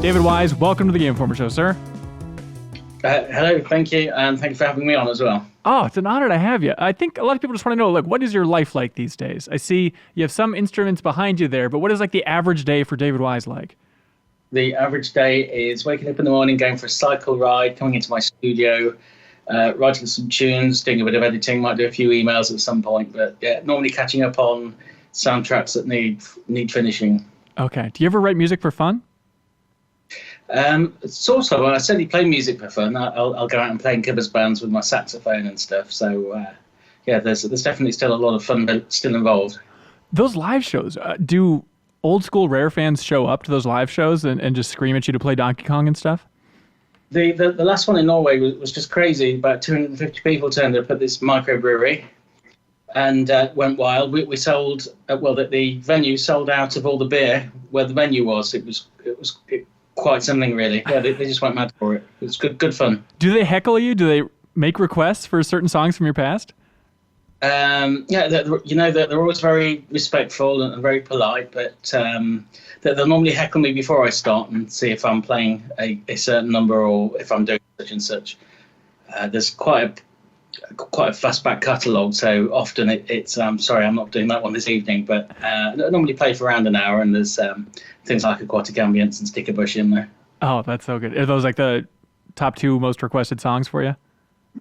David Wise, welcome to the Game Informer Show, sir. Hello, thank you, and thank you for having me on as well. Oh, it's an honor to have you. I think a lot of people just want to know, like, what is your life like these days? I see you have some instruments behind you there, but what is like the average day for David Wise like? The average day is waking up in the morning, going for a cycle ride, coming into my studio, writing some tunes, doing a bit of editing, might do a few emails at some point, but yeah, normally catching up on soundtracks that need finishing. Okay. Do you ever write music for fun? Sort of. I certainly play music for fun. I'll go out and play in covers bands with my saxophone and stuff. So yeah, there's definitely still a lot of fun still involved. Those live shows, do old school Rare fans show up to those live shows and just scream at you to play Donkey Kong and stuff? The last one in Norway was just crazy. About 250 people turned up at this microbrewery and went wild. We sold, the venue sold out of all the beer where the venue was. It was quite something, really. Yeah, they just went mad for it. It was good fun. Do they heckle you? Do they make requests for certain songs from your past? Yeah, they're always very respectful and very polite, but they'll normally heckle me before I start and see if I'm playing a certain number or if I'm doing such and such. There's quite a fast back catalogue, so often it's sorry, I'm not doing that one this evening, but I normally play for around an hour, and there's things like Aquatic Ambience and Sticker Bush in there. Oh, that's so good. Are those like the top 2 most requested songs for you?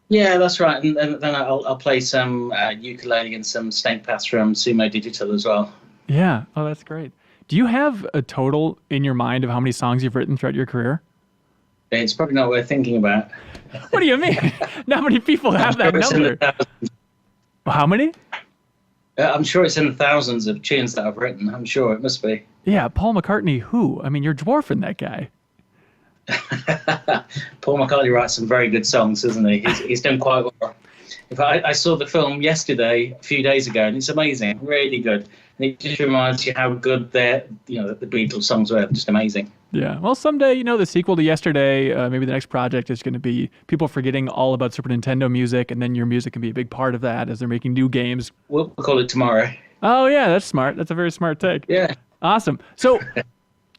Yeah, that's right. And then I'll play some ukulele and some Snake Paths from Sumo Digital as well. Yeah. Oh, that's great. Do you have a total in your mind of how many songs you've written throughout your career? It's probably not worth thinking about. What do you mean? Not many people have that number. How many? I'm sure it's in the thousands of tunes that I've written. I'm sure it must be. Yeah, Paul McCartney, who? I mean, you're dwarfing that guy. Paul McCartney writes some very good songs, isn't he? He's done quite well. In fact, I saw the film yesterday, a few days ago, and it's amazing, really good. And it just reminds you how good the Beatles songs were, just amazing. Yeah, well, someday, the sequel to Yesterday, maybe the next project is going to be people forgetting all about Super Nintendo music, and then your music can be a big part of that as they're making new games. We'll call it Tomorrow. Oh, yeah, that's smart. That's a very smart take. Yeah. Awesome. So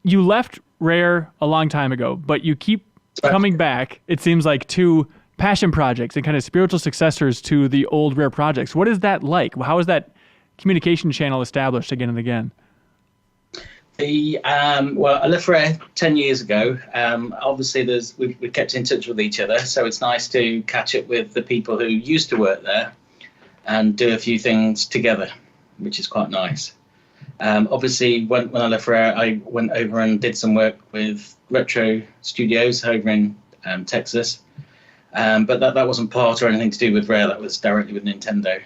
you left Rare a long time ago, but you keep coming back, it seems like, to passion projects and kind of spiritual successors to the old Rare projects. What is that like? How is that communication channel established again and again? I left Rare 10 years ago. Obviously, we've kept in touch with each other, so it's nice to catch up with the people who used to work there and do a few things together, which is quite nice. Obviously, when I left Rare, I went over and did some work with Retro Studios over in Texas, but that wasn't part or anything to do with Rare. That was directly with Nintendo.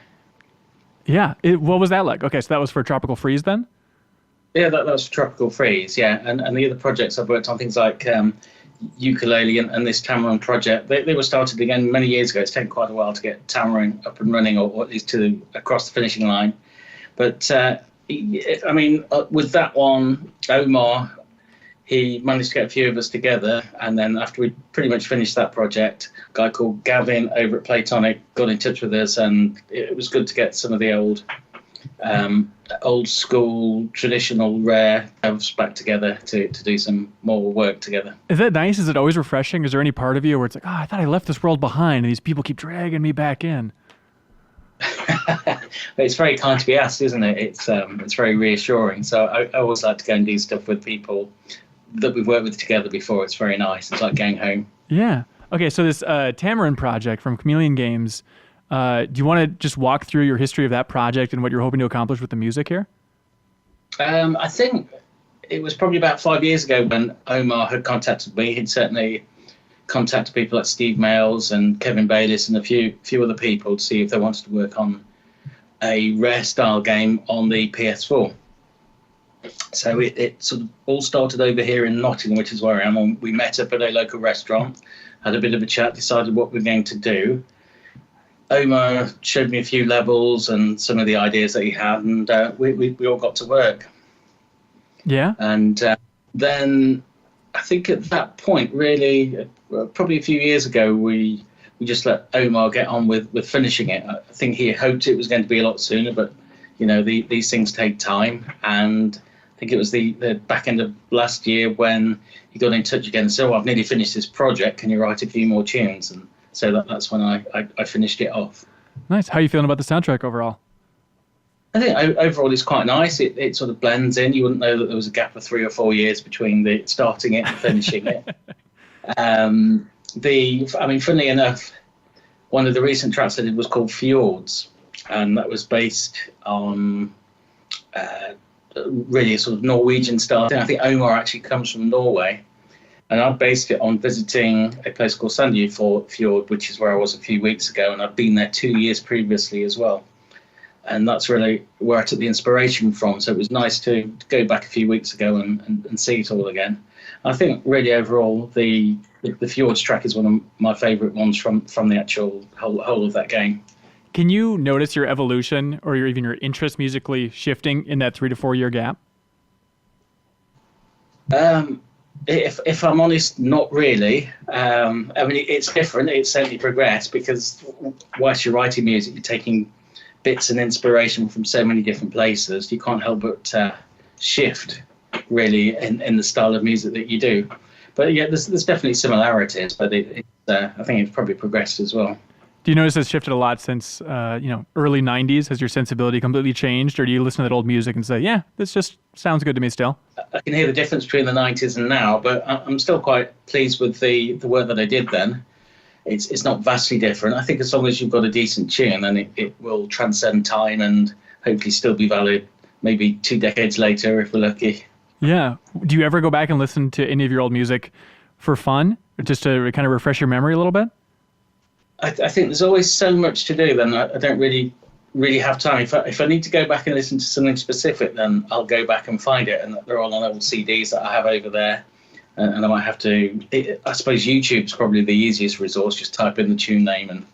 Yeah. What was that like? Okay, so that was for Tropical Freeze then? Yeah, that was Tropical Freeze, yeah. And the other projects I've worked on, things like Ukulele and this Tamarind project, they were started again many years ago. It's taken quite a while to get Tamarind up and running, or at least across the finishing line. But, with that one, Omar, he managed to get a few of us together. And then after we pretty much finished that project, a guy called Gavin over at Platonic got in touch with us, and it was good to get some of the old school traditional Rare devs back together to do some more work together. Is that nice? Is it always refreshing? Is there any part of you where it's like, I thought I left this world behind and these people keep dragging me back in? It's very kind to be asked, isn't it? It's very reassuring. So I always like to go and do stuff with people that we've worked with together before. It's very nice. It's like going home. Yeah. Okay, so this Tamarind project from Chameleon Games, do you want to just walk through your history of that project and what you're hoping to accomplish with the music here? I think it was probably about 5 years ago when Omar had contacted me. He'd certainly contacted people like Steve Mails and Kevin Bayliss and a few other people to see if they wanted to work on a Rare style game on the PS4. So it sort of all started over here in Nottingham, which is where I am. We met up at a local restaurant, had a bit of a chat, decided what we were going to do. Omar showed me a few levels and some of the ideas that he had, and we all got to work. Yeah. And then I think at that point, really, probably a few years ago, we just let Omar get on with finishing it. I think he hoped it was going to be a lot sooner, but these things take time. And think it was the back end of last year when he got in touch again and said, I've nearly finished this project. Can you write a few more tunes? And so that's when I finished it off. Nice. How are you feeling about the soundtrack overall? I think overall it's quite nice. It sort of blends in. You wouldn't know that there was a gap of 3 or 4 years between the starting it and finishing it. Funnily enough, one of the recent tracks I did was called Fjords, and that was based on really a sort of Norwegian style. I think Omar actually comes from Norway, and I based it on visiting a place called Sandefjord, which is where I was a few weeks ago, and I've been there 2 years previously as well. And that's really where I took the inspiration from. So it was nice to go back a few weeks ago and see it all again. I think really overall the Fjords track is one of my favourite ones from the actual whole of that game. Can you notice your evolution or even your interest musically shifting in that 3 to 4 year gap? If I'm honest, not really. It's different. It's certainly progressed because whilst you're writing music, you're taking bits and inspiration from so many different places. You can't help but shift really in the style of music that you do. But yeah, there's definitely similarities, but I think it's probably progressed as well. Do you notice it's shifted a lot since early 90s? Has your sensibility completely changed, or do you listen to that old music and say, yeah, this just sounds good to me still? I can hear the difference between the 90s and now, but I'm still quite pleased with the work that I did then. It's not vastly different. I think as long as you've got a decent tune, then it will transcend time and hopefully still be valid maybe 2 decades later if we're lucky. Yeah. Do you ever go back and listen to any of your old music for fun, or just to kind of refresh your memory a little bit? I think there's always so much to do, then I don't really have time. If I need to go back and listen to something specific, then I'll go back and find it. And they're all on old CDs that I have over there. And I might have to, I suppose YouTube's probably the easiest resource. Just type in the tune name and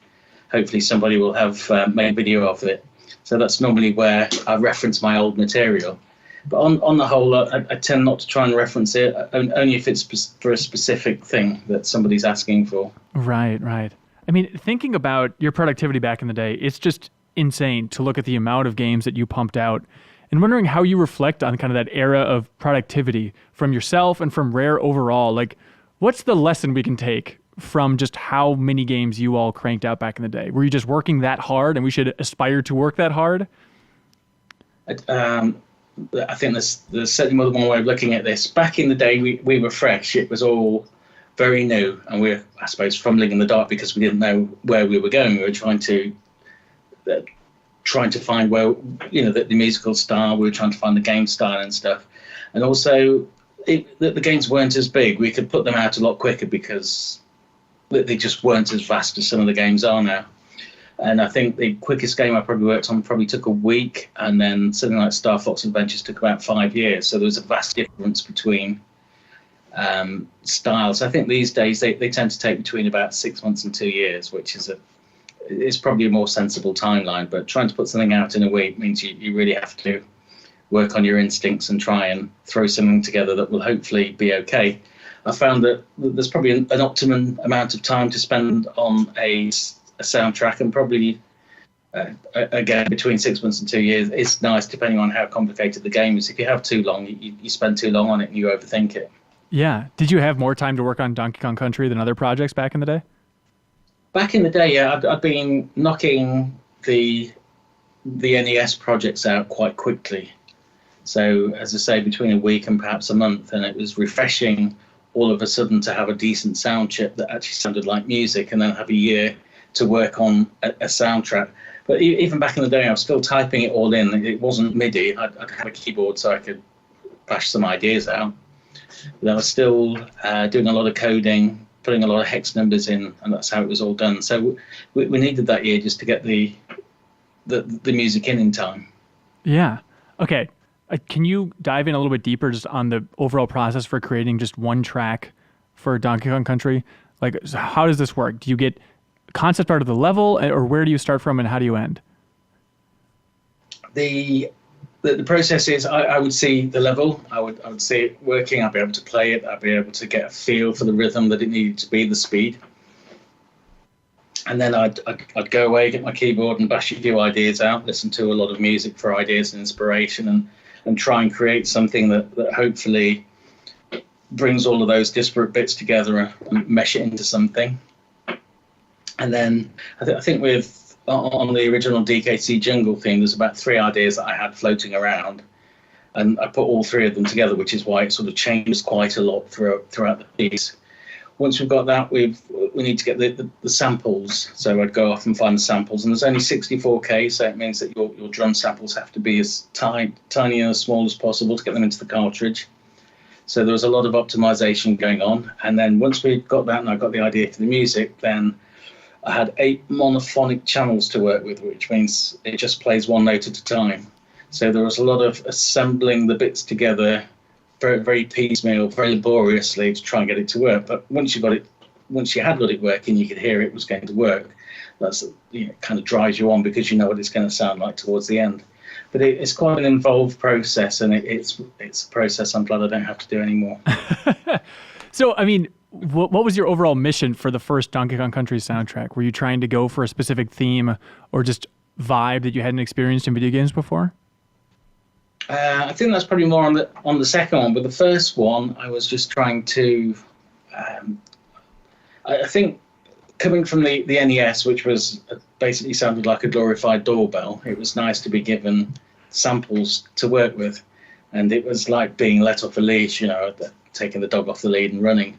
hopefully somebody will have made a video of it. So that's normally where I reference my old material. But on the whole, I tend not to try and reference it, only if it's for a specific thing that somebody's asking for. Right. I mean, thinking about your productivity back in the day, it's just insane to look at the amount of games that you pumped out and wondering how you reflect on kind of that era of productivity from yourself and from Rare overall. Like, what's the lesson we can take from just how many games you all cranked out back in the day? Were you just working that hard and we should aspire to work that hard? I think there's certainly more than one way of looking at this. Back in the day, we were fresh. It was all very new, and we were, I suppose, fumbling in the dark because we didn't know where we were going. We were trying to find where, the musical style. We were trying to find the game style and stuff. And also, the games weren't as big. We could put them out a lot quicker because they just weren't as vast as some of the games are now. And I think the quickest game I probably worked on probably took a week, and then something like Star Fox Adventures took about 5 years. So there was a vast difference between styles. I think these days they tend to take between about 6 months and 2 years, which is probably a more sensible timeline. But trying to put something out in a week means you really have to work on your instincts and try and throw something together that will hopefully be okay. I found that there's probably an optimum amount of time to spend on a soundtrack, and probably again between 6 months and 2 years. It's nice depending on how complicated the game is. If you have too long, you spend too long on it and you overthink it. Yeah. Did you have more time to work on Donkey Kong Country than other projects back in the day? Back in the day, yeah, I've been knocking the NES projects out quite quickly. So, as I say, between a week and perhaps a month, and it was refreshing all of a sudden to have a decent sound chip that actually sounded like music, and then have a year to work on a soundtrack. But even back in the day, I was still typing it all in. It wasn't MIDI. I'd have a keyboard so I could bash some ideas out. But I was still doing a lot of coding, putting a lot of hex numbers in, and that's how it was all done. So we needed that year just to get the music in time. Yeah. Okay. Can you dive in a little bit deeper just on the overall process for creating just one track for Donkey Kong Country? Like, so how does this work? Do you get concept art of the level, or where do you start from and how do you end? The process is I would see the level, I would see it working, I'd be able to play it, I'd be able to get a feel for the rhythm that it needed to be, the speed. And then I'd go away, get my keyboard and bash a few ideas out, listen to a lot of music for ideas and inspiration, and and try and create something that hopefully brings all of those disparate bits together and mesh it into something. And then I think with on the original DKC Jungle theme, there's about 3 ideas that I had floating around, and I put all 3 of them together, which is why it sort of changes quite a lot throughout the piece. Once we've got that, we need to get the samples. So I'd go off and find the samples, and there's only 64K, so it means that your drum samples have to be as tiny and as small as possible to get them into the cartridge. So there was a lot of optimization going on. And then once we got that and I got the idea for the music, then I had 8 monophonic channels to work with, which means it just plays 1 note at a time. So there was a lot of assembling the bits together, very, very piecemeal, very laboriously to try and get it to work. But once you had got it working, you could hear it was going to work. That's, kind of drives you on because you know what it's going to sound like towards the end. But it's quite an involved process, and it's a process I'm glad I don't have to do anymore. So, I mean, what was your overall mission for the first Donkey Kong Country soundtrack? Were you trying to go for a specific theme or just vibe that you hadn't experienced in video games before? I think that's probably more on the second one. But the first one, I was just trying to. I think coming from the NES, which was basically sounded like a glorified doorbell, it was nice to be given samples to work with, and it was like being let off a leash, taking the dog off the lead and running.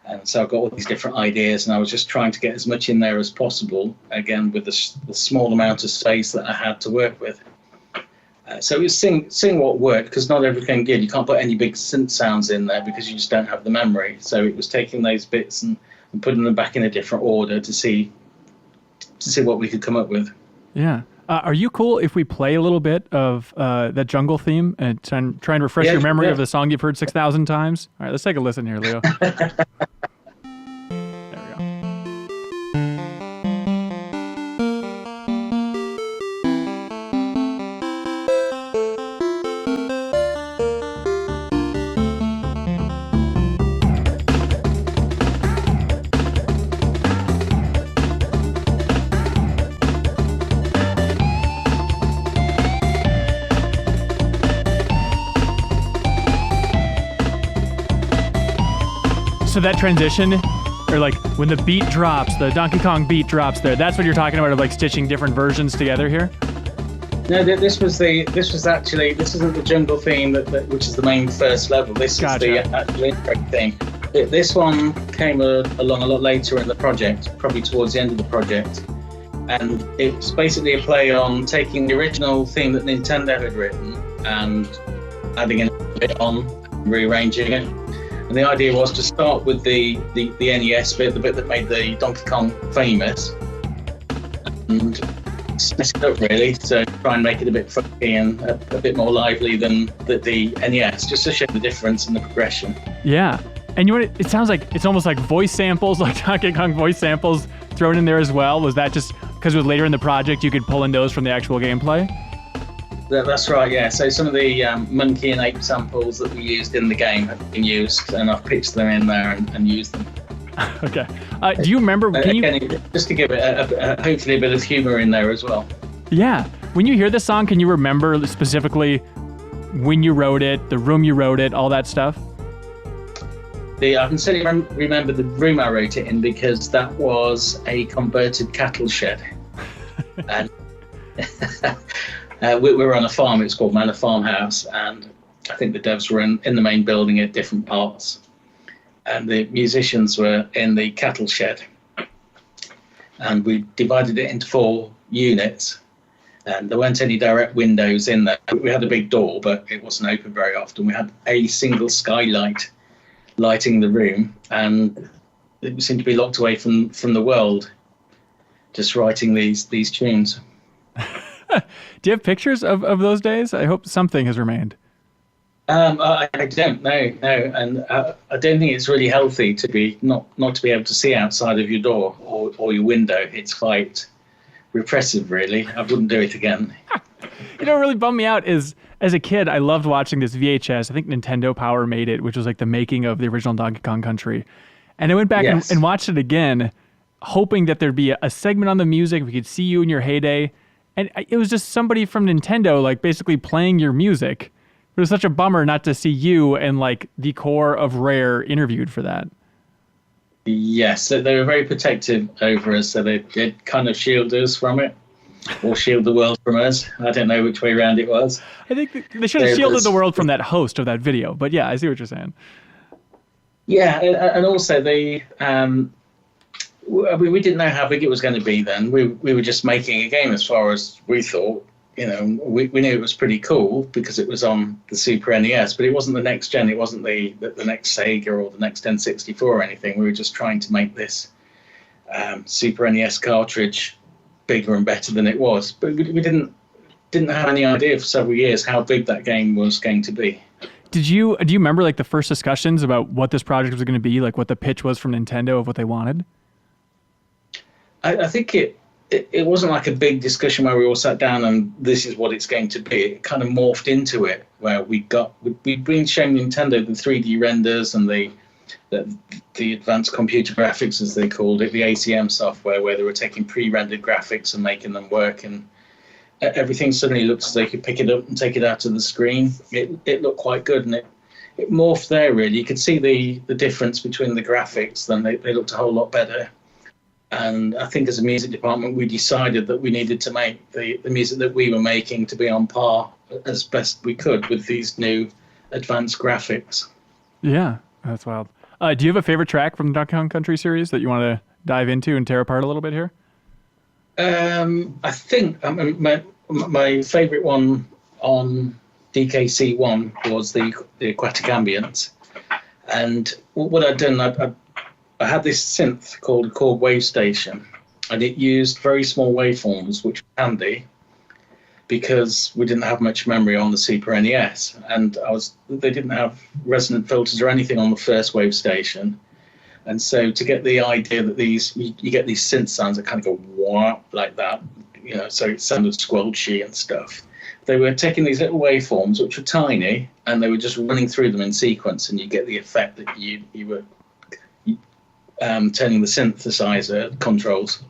And so I got all these different ideas, and I was just trying to get as much in there as possible, again with the small amount of space that I had to work with. So it was seeing what worked, because not everything did. You can't put any big synth sounds in there because you just don't have the memory. So it was taking those bits and putting them back in a different order to see what we could come up with. Yeah. Are you cool if we play a little bit of that jungle theme and try and refresh your memory of the song you've heard 6,000 times? All right, let's take a listen here, Leo. There we go. So that transition, or like when the beat drops, the Donkey Kong beat drops there, that's what you're talking about, of like stitching different versions together here? No, this isn't the jungle theme which is the main first level. This is the actual intro theme. This one came along a lot later in the project, probably towards the end of the project. And it's basically a play on taking the original theme that Nintendo had written and adding a bit on, rearranging it. And the idea was to start with the NES bit, the bit that made the Donkey Kong famous, and mess it up really, so try and make it a bit funky and a bit more lively than the NES, just to show the difference in the progression. Yeah, and it sounds like it's almost like voice samples, like Donkey Kong voice samples thrown in there as well. Was that just because it was later in the project you could pull in those from the actual gameplay? That's right, yeah. So some of the monkey and ape samples that we used in the game have been used, and I've pitched them in there and used them. Okay. Do you remember? Just to give it hopefully a bit of humour in there as well. Yeah. When you hear this song, can you remember specifically when you wrote it, the room you wrote it, all that stuff? I can certainly remember the room I wrote it in, because that was a converted cattle shed. And we were on a farm. It's called Manor Farmhouse, and I think the devs were in the main building at different parts, and the musicians were in the cattle shed. And we divided it into 4 units, and there weren't any direct windows in there. We had a big door, but it wasn't open very often. We had a single skylight lighting the room, and it seemed to be locked away from the world, just writing these tunes. Do you have pictures of those days? I hope something has remained. I don't know, no, and I don't think it's really healthy to be not to be able to see outside of your door or your window. It's quite repressive, really. I wouldn't do it again. You know what really bummed me out is, as a kid, I loved watching this VHS. I think Nintendo Power made it, which was like the making of the original Donkey Kong Country. And I went back and watched it again, hoping that there'd be a segment on the music. We could see you in your heyday. And it was just somebody from Nintendo, like basically playing your music It was such a bummer not to see you and like the core of Rare interviewed for that. Yes, they were very protective over us, so they did kind of shield us from it, or shield the world from us. I don't know which way around it was. I think they should have shielded the world from that host of that video, but yeah, I see what you're saying. Yeah, and also we didn't know how big it was going to be then. We were just making a game as far as we thought. We knew it was pretty cool because it was on the Super NES, but it wasn't the next gen. It wasn't the next Sega or the next N64 or anything. We were just trying to make this Super NES cartridge bigger and better than it was. But we didn't have any idea for several years how big that game was going to be. Do you remember like the first discussions about what this project was going to be, like what the pitch was from Nintendo of what they wanted? I think it wasn't like a big discussion where we all sat down and this is what it's going to be. It kind of morphed into it, where we'd been showing Nintendo the 3D renders and the advanced computer graphics, as they called it, the ACM software, where they were taking pre-rendered graphics and making them work, and everything suddenly looked as though they could pick it up and take it out of the screen. It looked quite good, and it morphed there, really. You could see the difference between the graphics. Then they looked a whole lot better. And I think as a music department, we decided that we needed to make the music that we were making to be on par as best we could with these new advanced graphics. Yeah, that's wild. Do you have a favorite track from the Donkey Kong Country series that you want to dive into and tear apart a little bit here? I think my favorite one on DKC1 was the Aquatic Ambience. And what I'd done, I had this synth called a Korg Wave Station, and it used very small waveforms, which was handy because we didn't have much memory on the Super NES, and they didn't have resonant filters or anything on the first Wave Station. And so to get the idea that you get these synth sounds that kind of go wah like that, so it sounded squelchy and stuff. They were taking these little waveforms, which were tiny, and they were just running through them in sequence, and you get the effect that you were turning the synthesizer controls.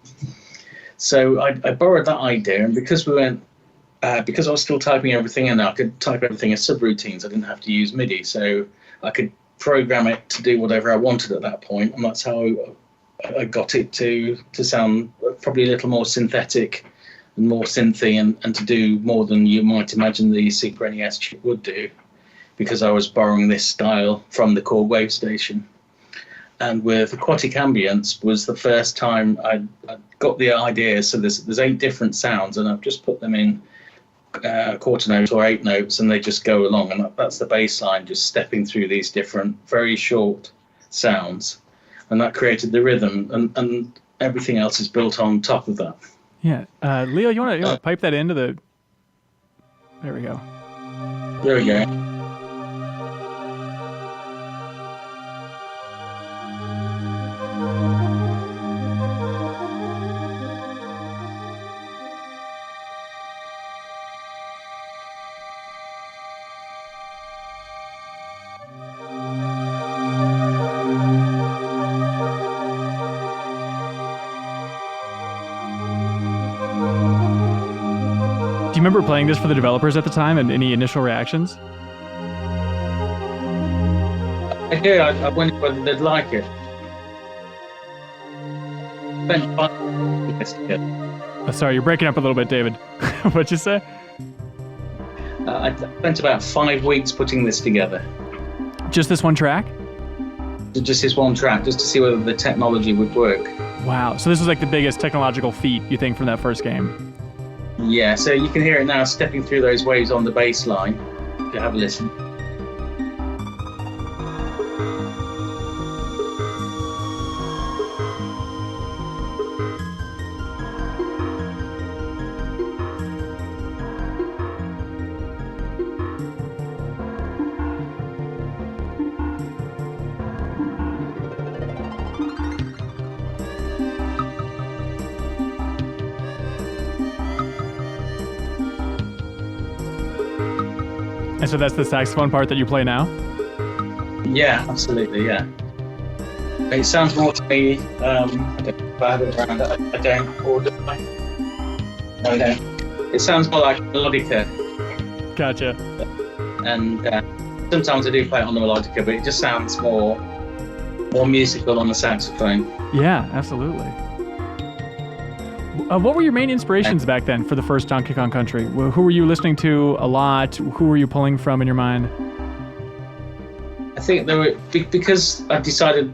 So I borrowed that idea, and because I was still typing everything in, I could type everything as subroutines. I didn't have to use MIDI, so I could program it to do whatever I wanted at that point, and that's how I got it to sound probably a little more synthetic and more synthy, and to do more than you might imagine the Super NES chip would do, because I was borrowing this style from the Korg Wave Station. And with Aquatic Ambience was the first time I got the idea. So there's 8 different sounds, and I've just put them in quarter notes or 8 notes, and they just go along. And that's the bass line, just stepping through these different, very short sounds. And that created the rhythm, and everything else is built on top of that. Yeah. Leo, you want to pipe that into the... There we go. There we go. Do you remember playing this for the developers at the time, and any initial reactions? I do. I wondered whether they'd like it. Sorry, you're breaking up a little bit, David. What'd you say? I spent about 5 weeks putting this together. Just this one track? Just this one track, just to see whether the technology would work. Wow. So this was like the biggest technological feat, you think, from that first game? Yeah, so you can hear it now stepping through those waves on the bass line. If you have a listen. And so that's the saxophone part that you play now? Yeah, absolutely, yeah. It sounds more to me, I don't have it around, I don't, or do I? No, I don't. It sounds more like melodica. Gotcha. and sometimes I do play it on the melodica, but it just sounds more musical on the saxophone. Yeah, absolutely. What were your main inspirations back then for the first Donkey Kong Country? Who were you listening to a lot? Who were you pulling from in your mind? I think there were, because I decided,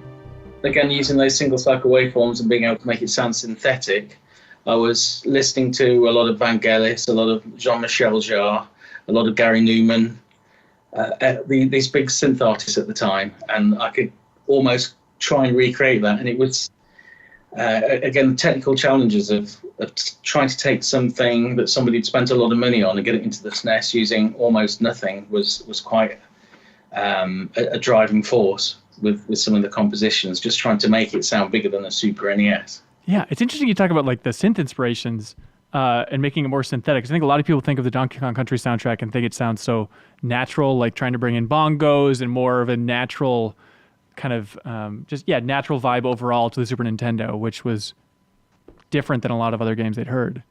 again, using those single cycle waveforms and being able to make it sound synthetic, I was listening to a lot of Vangelis, a lot of Jean-Michel Jarre, a lot of Gary Newman, these big synth artists at the time, and I could almost try and recreate that. And it was, again, the technical challenges of trying to take something that somebody had spent a lot of money on and get it into the SNES using almost nothing was quite a driving force with some of the compositions, just trying to make it sound bigger than a Super NES. Yeah, it's interesting you talk about like the synth inspirations and making it more synthetic. I think a lot of people think of the Donkey Kong Country soundtrack and think it sounds so natural, like trying to bring in bongos and more of a natural kind of natural vibe overall to the Super Nintendo, which was different than a lot of other games they'd heard.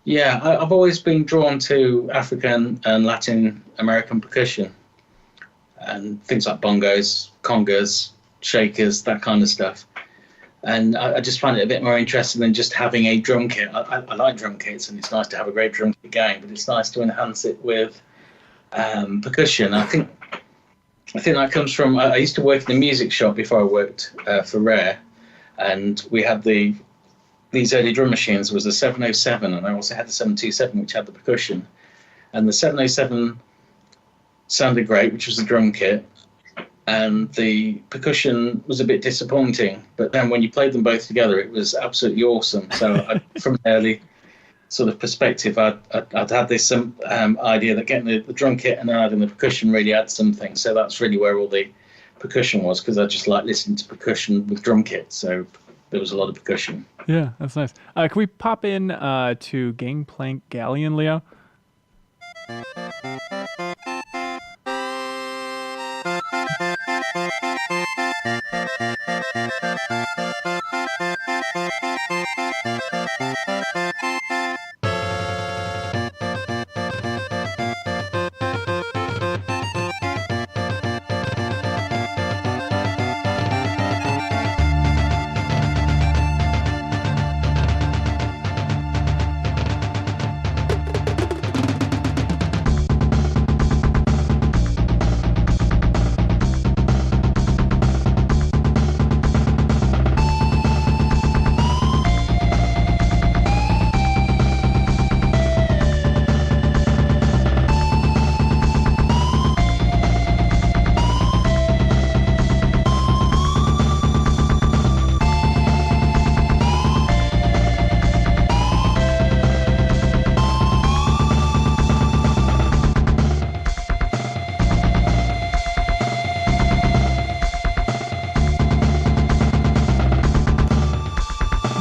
Yeah, I've always been drawn to African and Latin American percussion and things like bongos, congas, shakers, that kind of stuff. And I just find it a bit more interesting than just having a drum kit. I like drum kits, and it's nice to have a great drum kit game, but it's nice to enhance it with percussion. I think that comes from, I used to work in a music shop before I worked for Rare, and we had these early drum machines. There was the 707, and I also had the 727, which had the percussion. And the 707 sounded great, which was the drum kit, and the percussion was a bit disappointing. But then when you played them both together, it was absolutely awesome. So from an early sort of perspective, I'd had this idea that getting the drum kit and adding the percussion really adds something. So that's really where all the percussion was, because I just like listening to percussion with drum kits. So there was a lot of percussion. Yeah, that's nice. Can we pop in to Gangplank Galleon, Leo?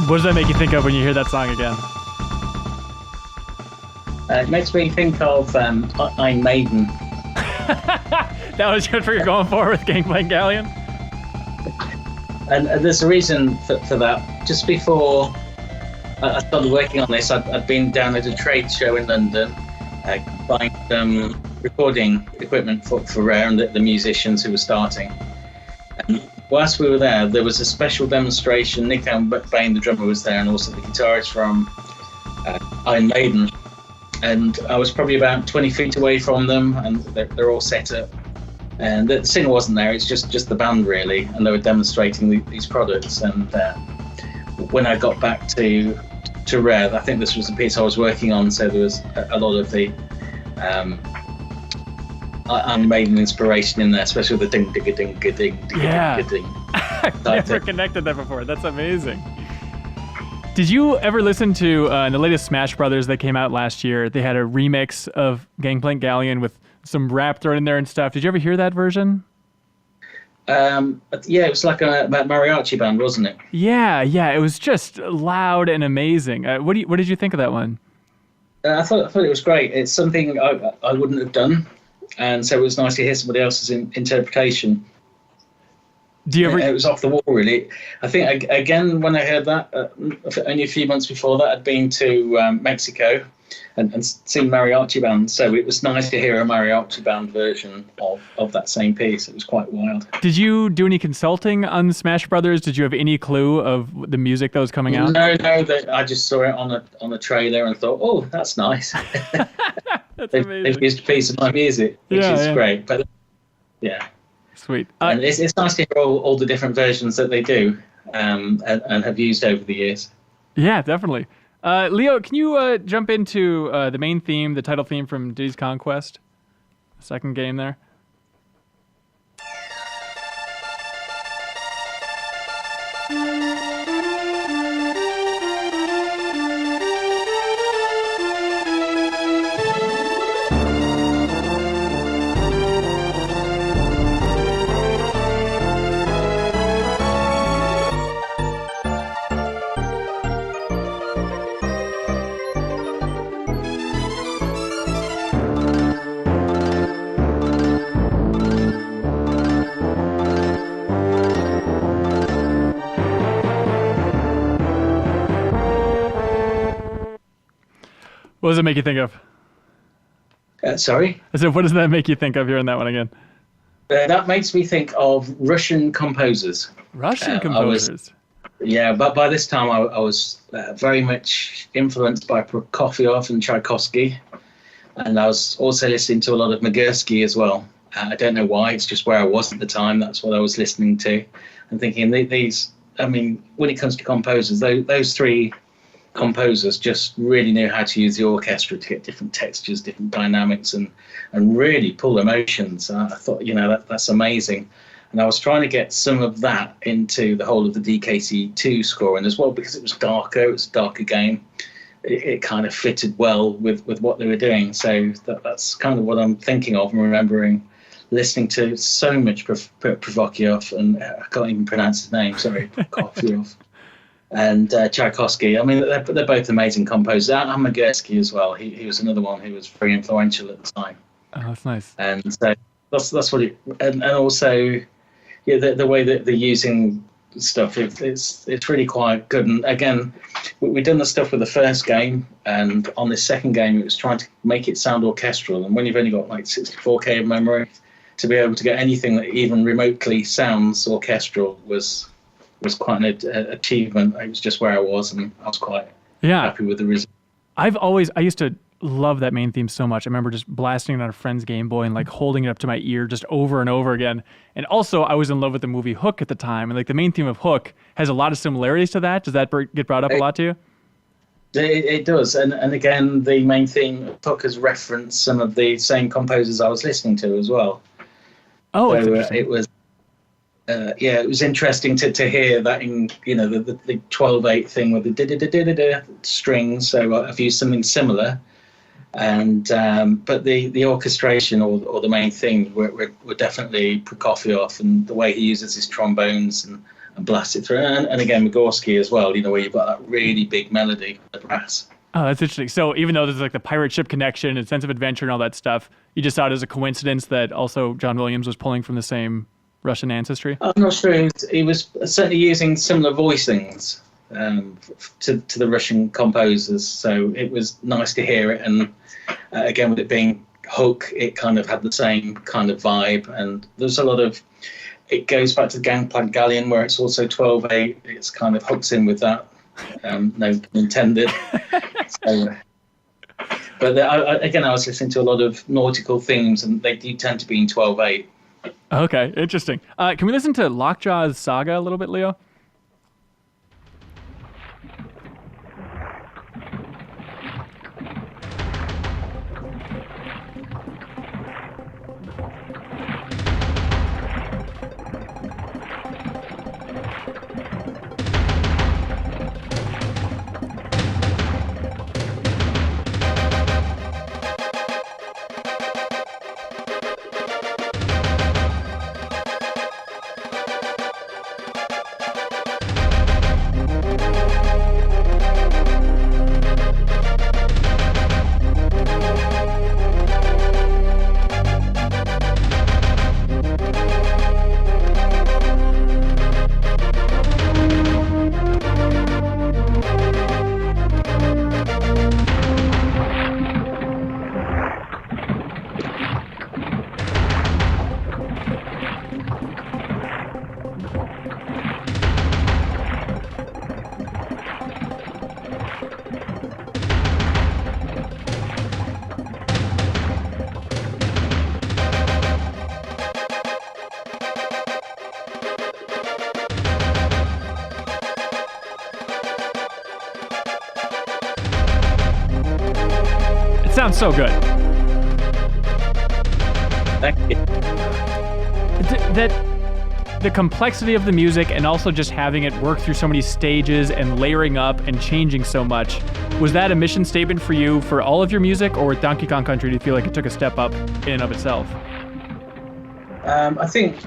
What does that make you think of when you hear that song again? It makes me think of Iron Maiden. That was just what you're going for with Gangplank Galleon? And there's a reason for that. Just before I started working on this, I'd been down at a trade show in London, buying some recording equipment for Rare and the musicians who were starting. And whilst we were there was a special demonstration. Nick Bain, the drummer, was there, and also the guitarist from Iron Maiden. And I was probably about 20 feet away from them, and they're all set up. And the singer wasn't there, it's just the band, really, and they were demonstrating these products. And when I got back to Rare, I think this was the piece I was working on, so there was a lot of the Iron Maiden inspiration in there, especially with the ding ding ding ding ding ding ding. I've never connected that before. That's amazing. Did you ever listen to in the latest Smash Brothers that came out last year? They had a remix of Gangplank Galleon with some rap thrown in there and stuff. Did you ever hear that version? Yeah, it was like a mariachi band, wasn't it? Yeah. It was just loud and amazing. What did you think of that one? I thought it was great. It's something I wouldn't have done, and so it was nice to hear somebody else's interpretation. Do you ever? It was off the wall, really. I think, again, when I heard that, only a few months before that, I'd been to Mexico and seen mariachi bands. So it was nice to hear a mariachi band version of that same piece. It was quite wild. Did you do any consulting on Smash Brothers? Did you have any clue of the music that was coming out? No. I just saw it on a trailer and thought, oh, that's nice. That's amazing. They've used a piece of my music, which is great. But yeah. Sweet. And it's nice to hear all the different versions that they do and have used over the years. Yeah, definitely. Leo, can you jump into the main theme, the title theme from Diddy's Conquest? Second game there. What does it make you think of? Sorry? I said, what does that make you think of hearing that one again? That makes me think of Russian composers. Russian composers? But by this time I was very much influenced by Prokofiev and Tchaikovsky. And I was also listening to a lot of Mccartney as well. I don't know why, it's just where I was at the time. That's what I was listening to. And thinking, when it comes to composers, those three composers just really knew how to use the orchestra to get different textures, different dynamics, and really pull emotions. I thought, that's amazing. And I was trying to get some of that into the whole of the DKC2 scoring as well, because it was darker, it was a darker game. It kind of fitted well with what they were doing. So that's kind of what I'm thinking of and remembering listening to so much Prokofiev, and I can't even pronounce his name, sorry, Prokofiev. And Tchaikovsky. They're both amazing composers. And Mccartney as well. He was another one who was very influential at the time. Oh, that's nice. And so that's what it. And also, the way that they're using stuff, it's really quite good. And again, we've done the stuff with the first game, and on this second game, it was trying to make it sound orchestral. And when you've only got like 64K of memory, to be able to get anything that even remotely sounds orchestral was quite an achievement. It was just where I was, and I was quite happy with the result. I used to love that main theme so much. I remember just blasting it on a friend's Game Boy and like holding it up to my ear just over and over again. And also, I was in love with the movie Hook at the time, and like the main theme of Hook has a lot of similarities to that. Does that get brought up a lot to you? It does, and again, the main theme of Hook has referenced some of the same composers I was listening to as well. Oh, so it was. It was interesting to hear that in the 12/8 thing with the da-da-da-da-da strings. So I've used something similar, and but the orchestration or the main thing were definitely Prokofiev, and the way he uses his trombones and blasts it through, and again Mccartney as well. Where you've got that really big melody, the brass. Oh, that's interesting. So even though there's like the pirate ship connection and sense of adventure and all that stuff, you just saw it as a coincidence that also John Williams was pulling from the same Russian ancestry? I'm not sure. He was certainly using similar voicings to the Russian composers, so it was nice to hear it. And again, with it being Hook, it kind of had the same kind of vibe. And there's a lot of, it goes back to the Gangplank Galleon, where it's also 12/8. It's kind of hooks in with that. No pun intended. But I was listening to a lot of nautical themes, and they do tend to be in 12/8. Okay, interesting. Can we listen to Lockjaw's Saga a little bit, Leo? sounds so good. Thank you. The complexity of the music and also just having it work through so many stages and layering up and changing so much, was that a mission statement for you for all of your music, or with Donkey Kong Country do you feel like it took a step up in and of itself? I think,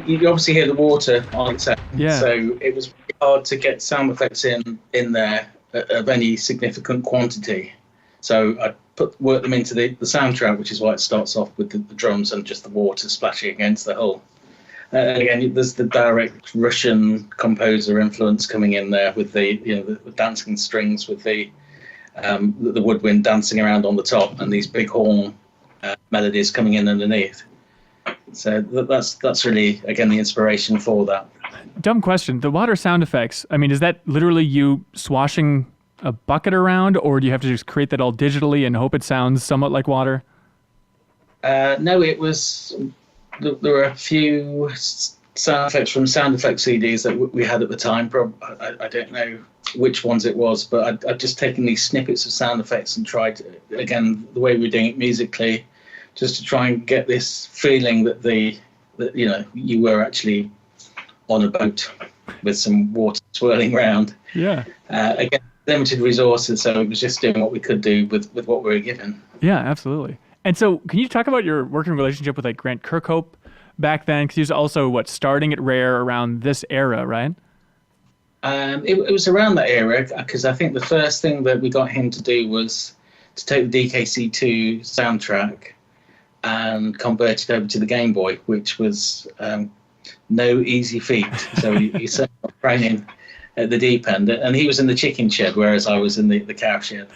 you obviously hear the water on its own, yeah. So it was hard to get sound effects in there of any significant quantity. So I worked them into the soundtrack, which is why it starts off with the drums and just the water splashing against the hull. Again, there's the direct Russian composer influence coming in there with the dancing strings, with the woodwind dancing around on the top, and these big horn melodies coming in underneath. So that's really, again, the inspiration for that. Dumb question. The water sound effects, is that literally you swashing a bucket around, or do you have to just create that all digitally and hope it sounds somewhat like water? No, it was... There were a few sound effects from sound effects CDs that we had at the time. I don't know which ones it was, but I'd just taken these snippets of sound effects and tried, again, the way we were doing it musically, just to try and get this feeling that you were actually on a boat with some water swirling around. Yeah. Again, limited resources, so it was just doing what we could do with what we were given. Yeah, absolutely. And so can you talk about your working relationship with Grant Kirkhope back then? Because he was also, starting at Rare around this era, right? It was around that era, because I think the first thing that we got him to do was to take the DKC2 soundtrack and convert it over to the Game Boy, which was no easy feat. So he set up training at the deep end, and he was in the chicken shed, whereas I was in the cow shed.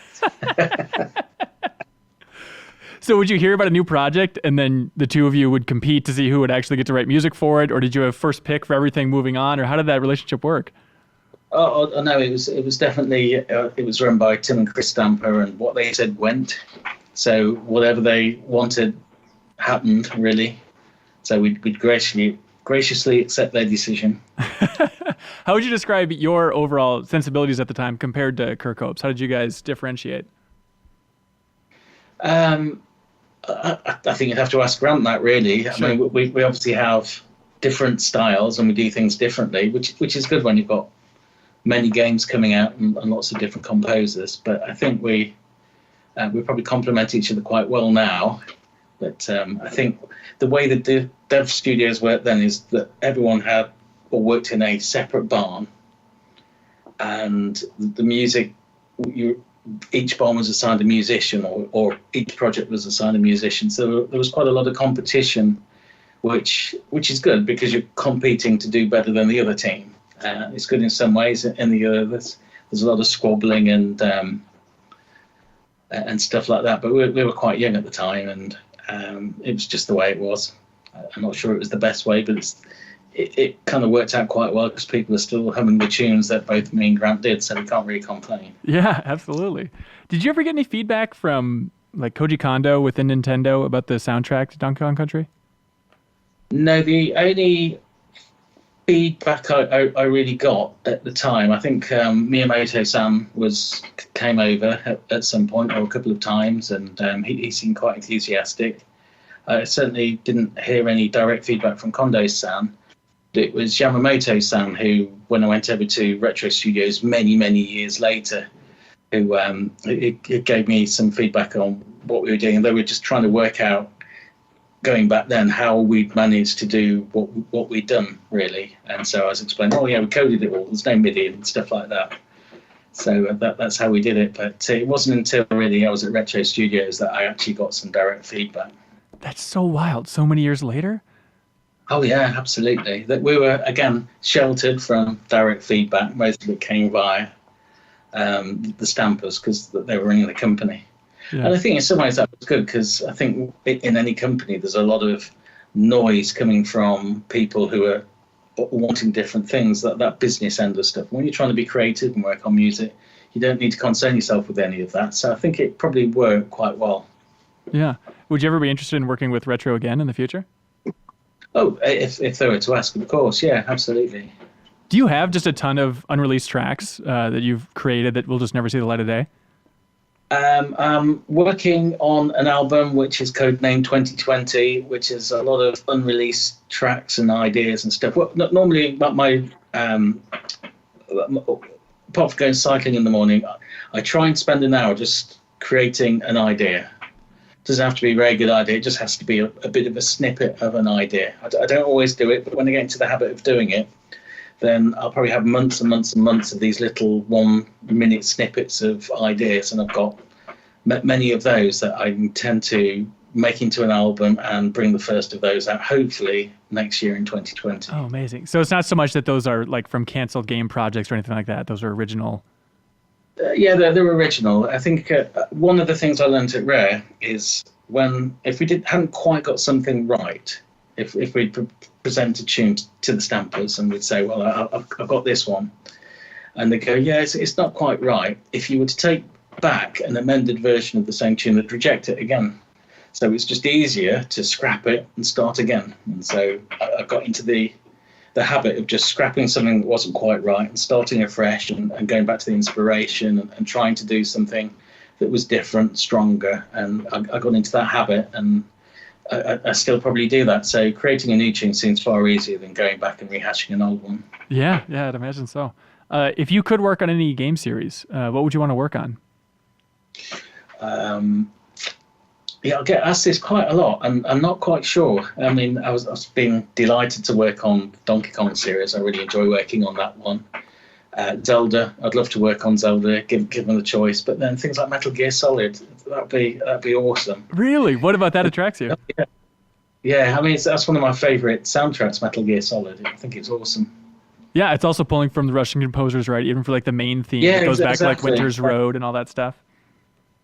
So would you hear about a new project and then the two of you would compete to see who would actually get to write music for it, or did you have first pick for everything moving on, or how did that relationship work? Oh no, it was definitely it was run by Tim and Chris Stamper, and what they said went. So whatever they wanted happened, really. So we'd graciously accept their decision. How would you describe your overall sensibilities at the time compared to Kirkhope's? How did you guys differentiate? I think you'd have to ask Grant that, really. Sure. We obviously have different styles and we do things differently, which is good when you've got many games coming out and lots of different composers. But I think we probably complement each other quite well now. But I think the way that the dev studios worked then is that everyone had or worked in a separate barn, and the music each barn was assigned a musician, or each project was assigned a musician. So there was quite a lot of competition, which is good because you're competing to do better than the other team. It's good in some ways. In the other, there's a lot of squabbling and stuff like that. But we were quite young at the time, and it was just the way it was. I'm not sure it was the best way, but it kind of worked out quite well because people are still humming the tunes that both me and Grant did, so we can't really complain. Yeah, absolutely. Did you ever get any feedback from Koji Kondo within Nintendo about the soundtrack to Donkey Kong Country? No, the only feedback I really got at the time, I think Miyamoto-san came over at some point or a couple of times, and he seemed quite enthusiastic. I certainly didn't hear any direct feedback from Kondo-san. It was Yamamoto-san who, when I went over to Retro Studios many, many years later, who it gave me some feedback on what we were doing. And they were just trying to work out, going back then, how we'd managed to do what we'd done, really. And so I was explaining, we coded it all. There's no MIDI and stuff like that. So that's how we did it. But it wasn't until really I was at Retro Studios that I actually got some direct feedback. That's so wild. So many years later? Oh, yeah, absolutely. That we were, again, sheltered from direct feedback. Most of it came via the Stampers because they were in the company. Yeah. And I think in some ways that was good because I think in any company there's a lot of noise coming from people who are wanting different things, that business end of stuff. When you're trying to be creative and work on music, you don't need to concern yourself with any of that. So I think it probably worked quite well. Yeah. Would you ever be interested in working with Retro again in the future? Oh, if they were to ask, of course. Yeah, absolutely. Do you have just a ton of unreleased tracks that you've created that will just never see the light of day? I'm working on an album which is codenamed 2020, which is a lot of unreleased tracks and ideas and stuff. Well, normally, apart from going cycling in the morning, I try and spend an hour just creating an idea. It doesn't have to be a very good idea. It just has to be a bit of a snippet of an idea. I don't always do it, but when I get into the habit of doing it, then I'll probably have months and months and months of these little 1-minute snippets of ideas, and I've got many of those that I intend to make into an album and bring the first of those out, hopefully next year in 2020. Oh, amazing. So it's not so much that those are like from canceled game projects or anything like that. Those are original. Yeah, they're original. I think one of the things I learned at Rare is if we hadn't quite got something right, if we present a tune to the stampers and we'd say, well, I've got this one, and they go, yeah, it's not quite right. If you were to take back an amended version of the same tune, they'd reject it again. So it's just easier to scrap it and start again. And so I got into the habit of just scrapping something that wasn't quite right and starting afresh and going back to the inspiration and trying to do something that was different, stronger. And I got into that habit, and I still probably do that. So creating a new tune seems far easier than going back and rehashing an old one. Yeah, I'd imagine so. If you could work on any game series, what would you want to work on? Yeah, I get asked this quite a lot, and I'm not quite sure. I mean, I was being delighted to work on Donkey Kong series. I really enjoy working on that one. Zelda, I'd love to work on Zelda, given the choice. But then things like Metal Gear Solid, that'd be awesome. Really? What about that attracts you? Yeah, I mean, that's one of my favorite soundtracks, Metal Gear Solid. I think it's awesome. Yeah, it's also pulling from the Russian composers, right? Even for like the main theme, it goes back to like Winter's Road and all that stuff.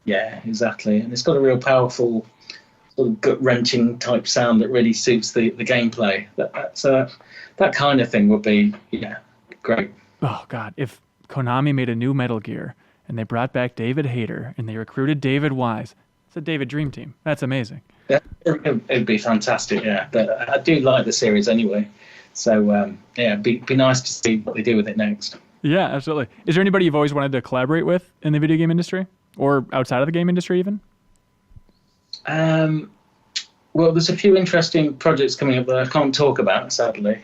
Yeah, exactly. And it's got a real powerful, sort of gut-wrenching type sound that really suits the gameplay. That kind of thing would be, great. Oh, God. If Konami made a new Metal Gear and they brought back David Hayter and they recruited David Wise, it's a David Dream Team. That's amazing. Yeah, it'd be fantastic, yeah. But I do like the series anyway. So, it'd be nice to see what they do with it next. Yeah, absolutely. Is there anybody you've always wanted to collaborate with in the video game industry? Or outside of the game industry, even? Well, there's a few interesting projects coming up that I can't talk about, sadly.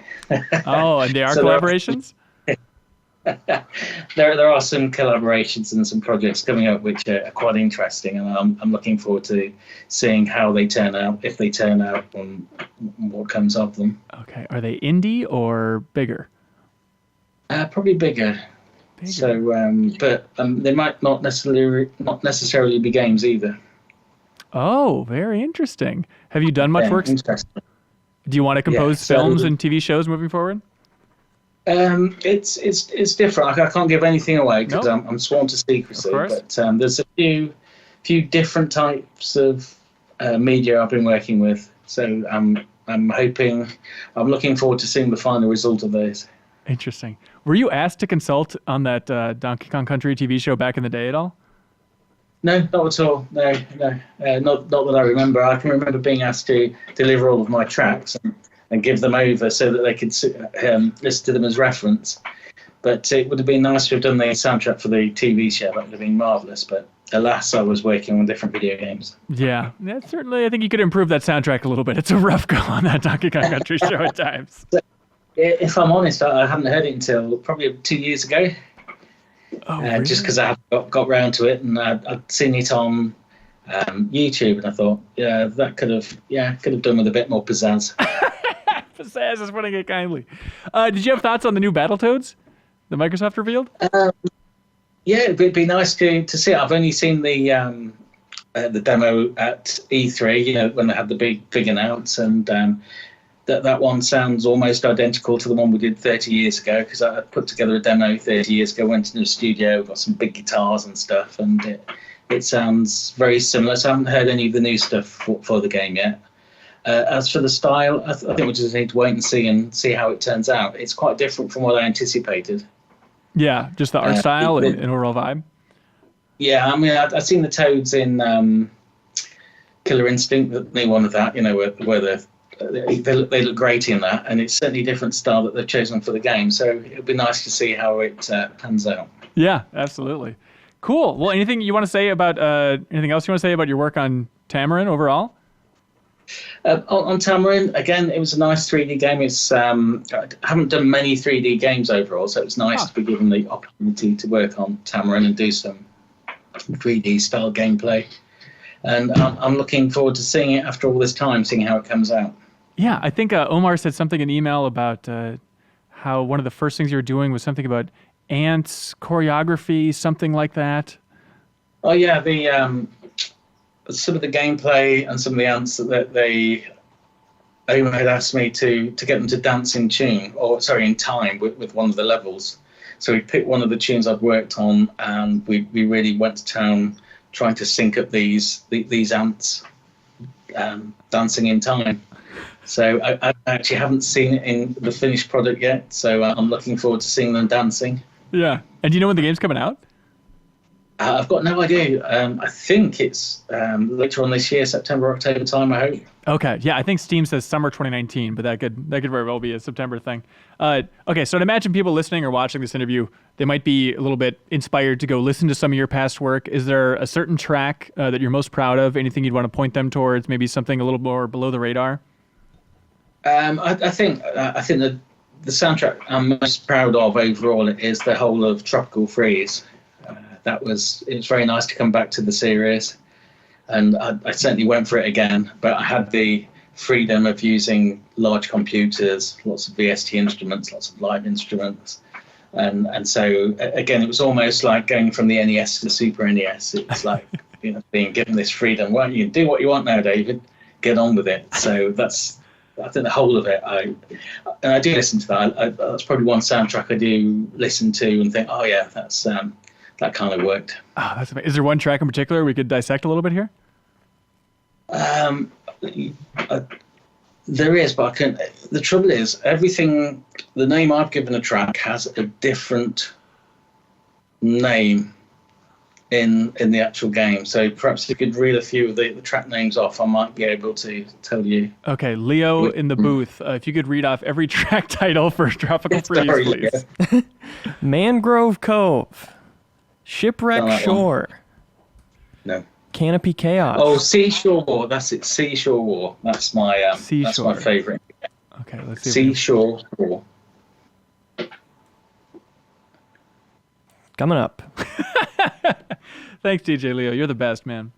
Oh, and they are collaborations? There are some collaborations and some projects coming up which are quite interesting, and I'm looking forward to seeing how they turn out, if they turn out, and what comes of them. Okay. Are they indie or bigger? Probably bigger. So, but they might not necessarily be games either. Oh, very interesting. Have you done much work? Interesting. Do you want to compose films and TV shows moving forward? It's different. I can't give anything away because I'm sworn to secrecy. But there's a few different types of media I've been working with. So I'm looking forward to seeing the final result of those. Interesting. Were you asked to consult on that Donkey Kong Country TV show back in the day at all? No, not at all. No. Not that I remember. I can remember being asked to deliver all of my tracks and give them over so that they could listen to them as reference. But it would have been nice to have done the soundtrack for the TV show. That would have been marvellous. But alas, I was working on different video games. Yeah, certainly. I think you could improve that soundtrack a little bit. It's a rough go on that Donkey Kong Country show at times. If I'm honest, I hadn't heard it until probably 2 years ago. Oh, really? Just because I got round to it and I'd seen it on YouTube, and I thought, that could have done with a bit more pizzazz. Pizzazz is putting it kindly. Did you have thoughts on the new Battletoads that Microsoft revealed? Yeah, it'd be nice to see it. I've only seen the demo at E3, when they had the big announce, and that one sounds almost identical to the one we did 30 years ago, because I put together a demo 30 years ago, went into the studio, got some big guitars and stuff, and it sounds very similar. So I haven't heard any of the new stuff for the game yet. As for the style, I think we just need to wait and see how it turns out. It's quite different from what I anticipated. Yeah, just the art style and overall vibe. Yeah, I mean, I've seen the Toads in Killer Instinct, the new one of that, where they look great in that, and it's certainly a different style that they've chosen for the game. So it'll be nice to see how it pans out. Yeah, absolutely. Cool. Well, anything you want to say about anything else you want to say about your work on Tamarin overall? On Tamarin, again, it was a nice 3D game. I haven't done many 3D games overall, so it was nice to be given the opportunity to work on Tamarin and do some 3D style gameplay. And I'm looking forward to seeing it after all this time, seeing how it comes out. Yeah, I think Omar said something in email about how one of the first things you were doing was something about ants choreography, something like that. Oh yeah, some of the gameplay and some of the ants that Omar had asked me to get them to dance in tune, in time with one of the levels. So we picked one of the tunes I'd worked on, and we really went to town trying to sync up these ants dancing in time. So I actually haven't seen it in the finished product yet, so I'm looking forward to seeing them dancing. Yeah. And do you know when the game's coming out? I've got no idea. I think it's later on this year, September, October time, I hope. Okay. Yeah, I think Steam says summer 2019, but that could very well be a September thing. Okay, so I'd imagine people listening or watching this interview, they might be a little bit inspired to go listen to some of your past work. Is there a certain track that you're most proud of? Anything you'd want to point them towards? Maybe something a little more below the radar? I think that the soundtrack I'm most proud of overall is the whole of Tropical Freeze. It was very nice to come back to the series, and I certainly went for it again, but I had the freedom of using large computers, lots of VST instruments, lots of live instruments, and so again it was almost like going from the NES to the Super NES. It was like being given this freedom. Well, you can do what you want now, David, get on with it. So I think the whole of it, I do listen to that. That's probably one soundtrack I do listen to and think, oh yeah, that kind of worked. Oh, that's amazing. Is there one track in particular we could dissect a little bit here? There is, but the trouble is, everything, the name I've given a track has a different name in the actual game. So perhaps you could read a few of the track names off. I might be able to tell you. Okay, Leo in the booth. If you could read off every track title for Tropical Freeze, please. Yeah. Mangrove Cove. Shipwreck Shore. No. Canopy Chaos. Oh, Seashore War. That's it. Seashore War. That's my favorite. Okay, let's see. Seashore War. Coming up. Thanks, DJ Leo. You're the best, man.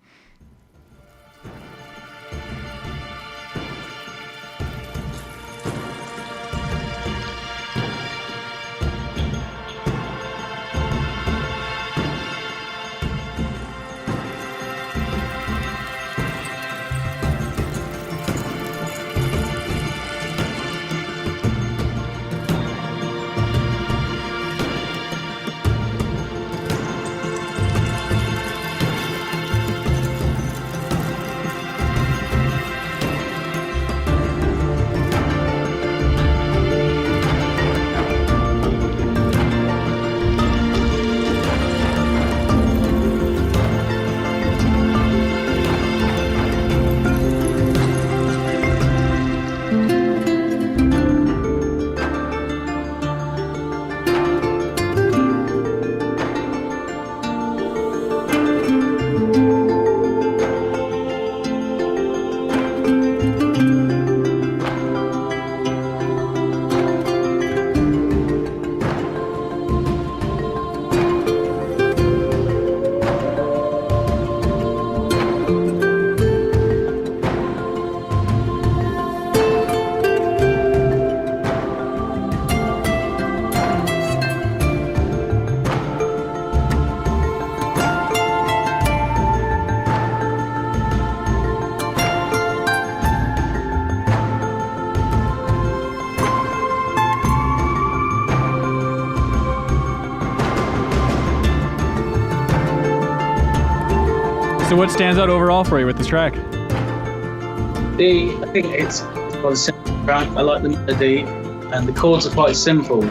So what stands out overall for you with this track? I think it's quite a simple track. I like the melody, and the chords are quite simple.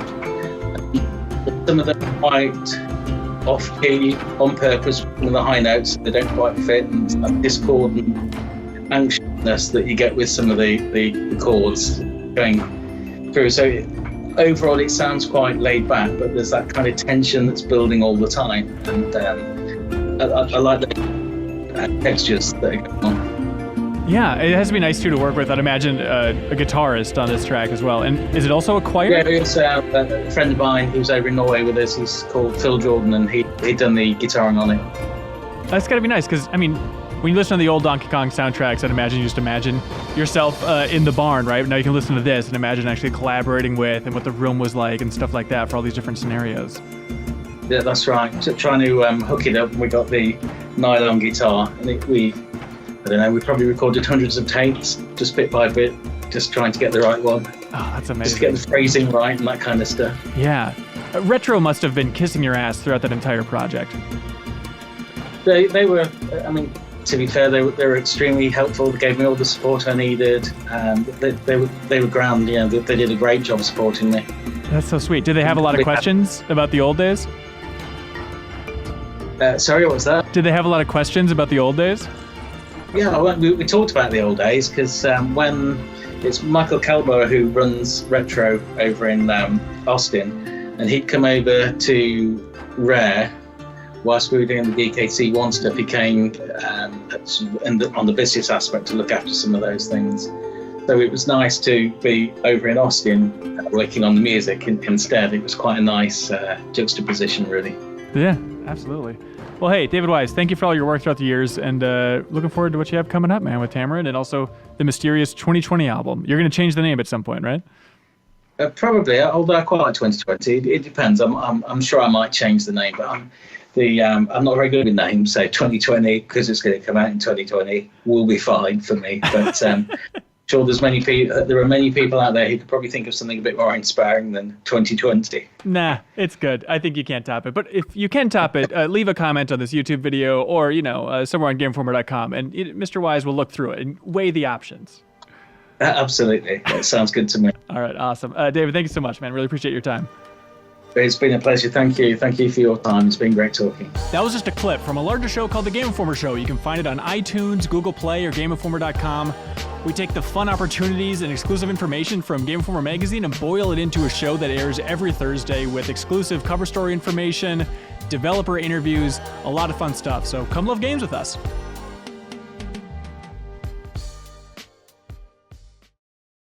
Some of them are quite off-key on purpose with the high notes. They don't quite fit, and that discord and anxiousness that you get with some of the chords going through. So overall, it sounds quite laid back, but there's that kind of tension that's building all the time. And I like the textures that are going on. Yeah, it has to be nice too to work with. I'd imagine a guitarist on this track as well. And is it also a choir? Yeah, it's a friend of mine who's over in Norway with us. He's called Phil Jordan, and he'd done the guitaring on it. That's got to be nice because, I mean, when you listen to the old Donkey Kong soundtracks, I'd imagine you just imagine yourself in the barn, right? Now you can listen to this and imagine actually collaborating with and what the room was like and stuff like that for all these different scenarios. Yeah, that's right. So trying to hook it up, and we got the nylon guitar, and I don't know, we probably recorded hundreds of takes, just bit by bit, just trying to get the right one. Oh, that's amazing. Just to get the phrasing right and that kind of stuff. Yeah. Retro must have been kissing your ass throughout that entire project. They were, I mean, to be fair, they were extremely helpful. They gave me all the support I needed. They were grand, you know, they did a great job supporting me. That's so sweet. Did they have a lot of questions about the old days? Sorry, what was that? Did they have a lot of questions about the old days? Yeah, we talked about the old days because when it's Michael Kelbo who runs Retro over in Austin, and he'd come over to Rare whilst we were doing the DKC One stuff. He came on the business aspect to look after some of those things. So it was nice to be over in Austin working on the music instead. It was quite a nice juxtaposition, really. Yeah, absolutely. Well, hey, David Wise, thank you for all your work throughout the years, and looking forward to what you have coming up, man, with Tamarind, and also the mysterious 2020 album. You're going to change the name at some point, right? Probably, although I quite like 2020. It depends. I'm sure I might change the name, but I'm not very good with names. So 2020, because it's going to come out in 2020, will be fine for me. But sure, there are many people out there who could probably think of something a bit more inspiring than 2020. Nah, it's good. I think you can't top it. But if you can top it, leave a comment on this YouTube video or, somewhere on GameInformer.com, and Mr. Wise will look through it and weigh the options. Absolutely. That sounds good to me. All right, awesome. David, thank you so much, man. Really appreciate your time. It's been a pleasure. Thank you. Thank you for your time. It's been great talking. That was just a clip from a larger show called The Game Informer Show. You can find it on iTunes, Google Play, or GameInformer.com. We take the fun opportunities and exclusive information from Game Informer magazine and boil it into a show that airs every Thursday with exclusive cover story information, developer interviews, a lot of fun stuff. So come love games with us.